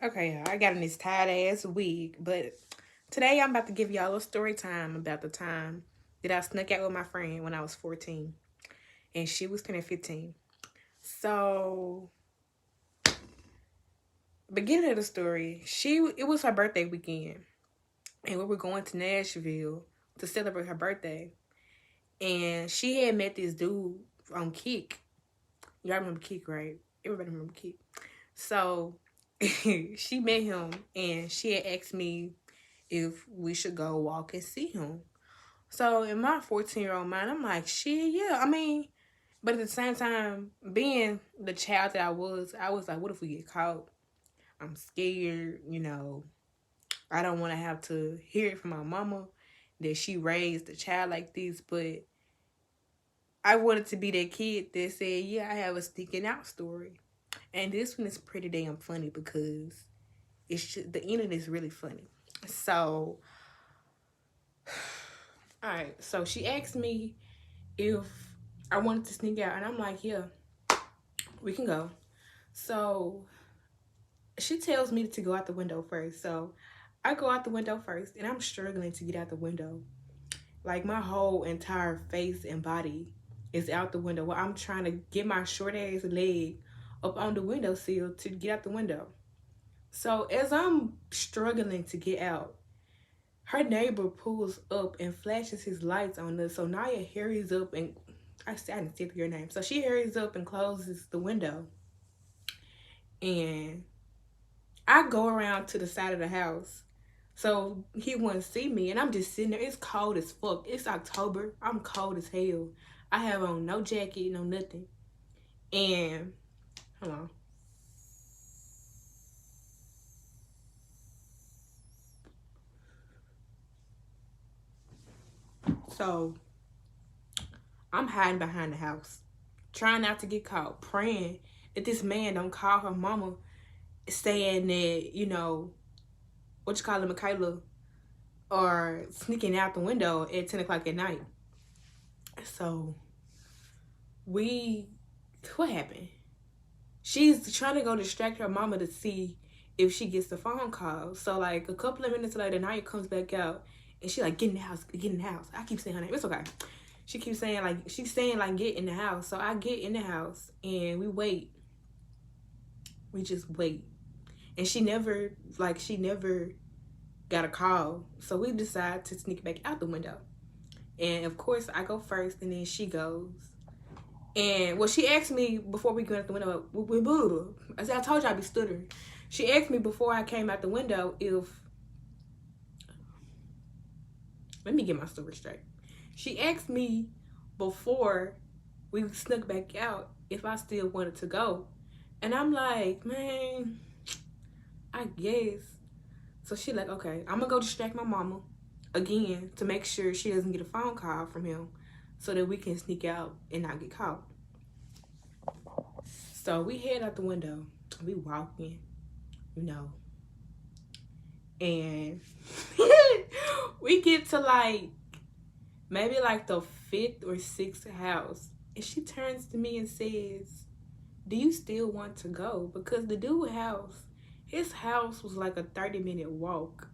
Okay, y'all, I got in this tight ass wig, but today I'm about to give y'all a story time about the time that I snuck out with my friend when I was 14 and she was turning 15. So, beginning of the story, it was her birthday weekend and we were going to Nashville to celebrate her birthday. And she had met this dude on Kick. Y'all remember Kick, right? Everybody remember Kick. So, she met him and she had asked me if we should go walk and see him. So in my 14-year-old mind, I'm like, shit, yeah. I mean, but at the same time, being the child that I was like, what if we get caught? I'm scared, I don't want to have to hear it from my mama that she raised a child like this, but I wanted to be that kid that said, yeah, I have a sneaking out story. And this one is pretty damn funny because the ending is really funny. So, all right. So she asked me if I wanted to sneak out, and I'm like, yeah, we can go. So she tells me to go out the window first. So I go out the window first, and I'm struggling to get out the window. Like my whole entire face and body is out the window. While I'm trying to get my short ass leg up on the windowsill to get out the window. So as I'm struggling to get out, her neighbor pulls up and flashes his lights on us. So Naya hurries up and I didn't say your name. So she hurries up and closes the window. And I go around to the side of the house so he wouldn't see me. And I'm just sitting there. It's cold as fuck. It's October. I'm cold as hell. I have on no jacket, no nothing. And hold on. So I'm hiding behind the house, trying not to get caught, praying that this man don't call her mama saying that, what you call it, Michaela, or sneaking out the window at 10 o'clock at night. So what happened? She's trying to go distract her mama to see if she gets the phone call. So like a couple of minutes later, Naya comes back out and she like, get in the house, get in the house. I keep saying her name. It's okay. She keeps saying like, she's saying like, get in the house. So I get in the house and we wait. We just wait. And she never got a call. So we decide to sneak back out the window. And of course I go first and then she goes. And well, she asked me before we go out the window, I said, I told you I'd be stuttering. She asked me before I came out the window let me get my story straight. She asked me before we snuck back out if I still wanted to go. And I'm like, man, I guess. So she like, okay, I'm gonna go distract my mama again to make sure she doesn't get a phone call from him so that we can sneak out and not get caught. So we head out the window. We walking, and we get to like maybe like the 5th or 6th house, and she turns to me and says, do you still want to go? Because the dude house, his house was like a 30-minute walk.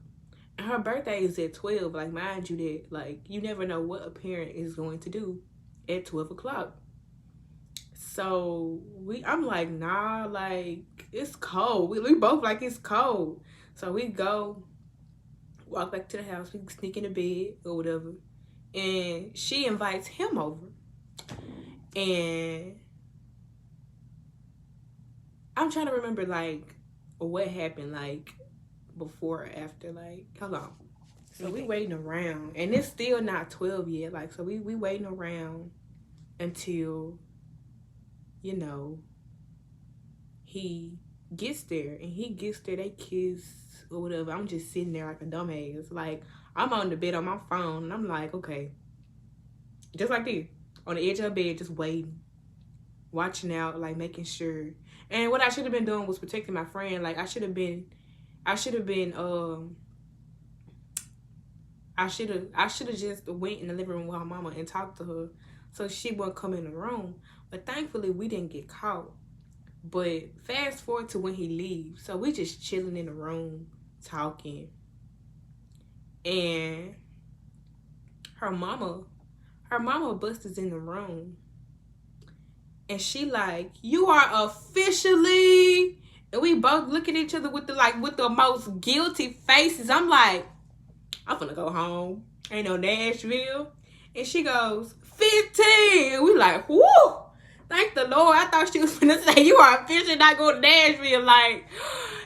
And her birthday is at 12. Like, mind you that, like, you never know what a parent is going to do at 12 o'clock. So I'm like, nah, like, it's cold. We both like it's cold. So we go, walk back to the house, we sneak in the bed or whatever. And she invites him over. And I'm trying to remember, like, what happened, like, before or after, like, hold on. So we waiting around, and it's still not 12 yet, like, so we waiting around until, he gets there, and he gets there, they kiss or whatever. I'm just sitting there like a dumbass. Like, I'm on the bed on my phone, and I'm like, okay, just like this, on the edge of the bed, just waiting, watching out, like, making sure. And what I should have been doing was protecting my friend. Like, I should have just went in the living room with her mama and talked to her so she wouldn't come in the room. But thankfully we didn't get caught. But fast forward to when he leaves. So we just chilling in the room, talking. And her mama busts in the room. And she like, you are officially... And we both look at each other with the most guilty faces. I'm like, I'm gonna go home. Ain't no Nashville. And she goes, 15. And we like, whoo! Thank the Lord. I thought she was gonna say, you are officially not going to Nashville. Like,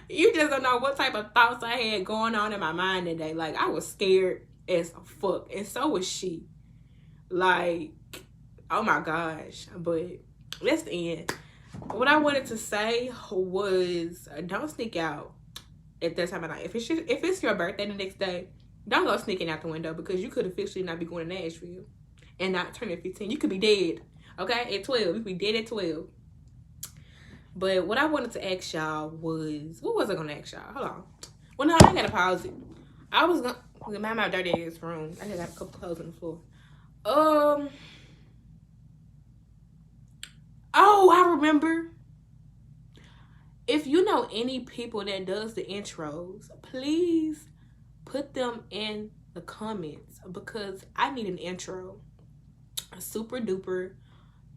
you just don't know what type of thoughts I had going on in my mind today. Like, I was scared as fuck. And so was she. Like, oh my gosh. But that's the end. What I wanted to say was, don't sneak out at that time of night. If it's your birthday the next day, don't go sneaking out the window, because you could officially not be going to Nashville and not turning 15. You could be dead, okay, at 12. You could be dead at 12. But what I wanted to ask y'all was, what was I going to ask y'all? Hold on. Well, no, I got to pause it. I was going to, my dirty ass room. I just got a couple clothes on the floor. Oh, I remember. If you know any people that does the intros, please put them in the comments, because I need an intro. Super duper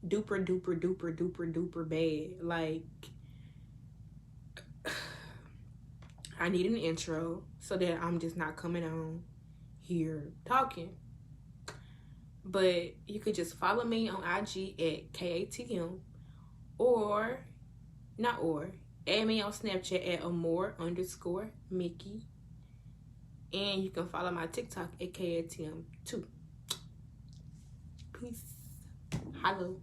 duper bad. Like, I need an intro so that I'm just not coming on here talking. But you could just follow me on IG at KATM, add me on Snapchat at amore_Mickey. And you can follow my TikTok at KATM too. Peace. Hello.